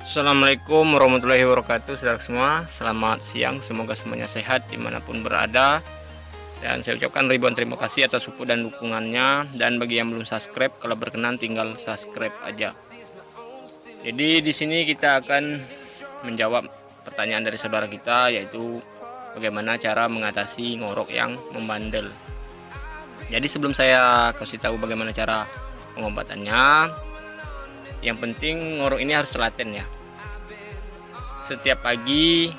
Assalamualaikum warahmatullahi wabarakatuh, saudara semua. Selamat siang, semoga semuanya sehat dimanapun berada. Dan saya ucapkan ribuan terima kasih atas support dan dukungannya. Dan bagi yang belum subscribe, kalau berkenan tinggal subscribe aja. Jadi di sini kita akan menjawab pertanyaan dari saudara kita, yaitu bagaimana cara mengatasi ngorok yang membandel. Jadi sebelum saya kasih tahu bagaimana cara pengobatannya, yang penting ngorok ini harus telaten ya. Setiap pagi,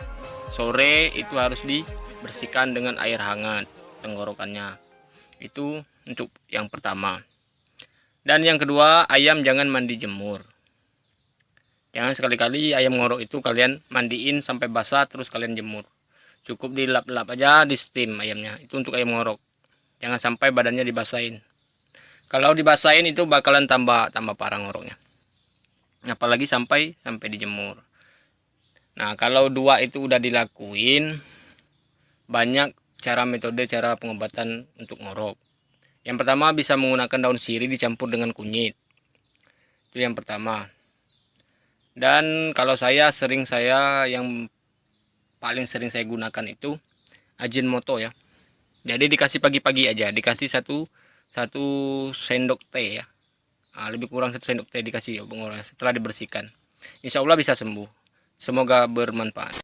sore itu harus dibersihkan dengan air hangat tenggorokannya. Itu untuk yang pertama. Dan yang kedua, ayam jangan mandi jemur. Jangan sekali-kali ayam ngorok itu kalian mandiin sampai basah terus kalian jemur. Cukup dilap-lap aja, di steam ayamnya. Itu untuk ayam ngorok. Jangan sampai badannya dibasahin. Kalau dibasahin itu bakalan tambah parah ngoroknya. Apalagi sampai dijemur. Nah, kalau dua itu udah dilakuin, banyak metode pengobatan untuk ngorok. Yang pertama bisa menggunakan daun sirih dicampur dengan kunyit. Itu yang pertama. Dan kalau yang paling sering saya gunakan itu Ajinomoto ya. Jadi dikasih pagi-pagi aja, dikasih satu sendok teh ya. Nah, lebih kurang 1 sendok teh dikasih ya, setelah dibersihkan. Insya Allah bisa sembuh. Semoga bermanfaat.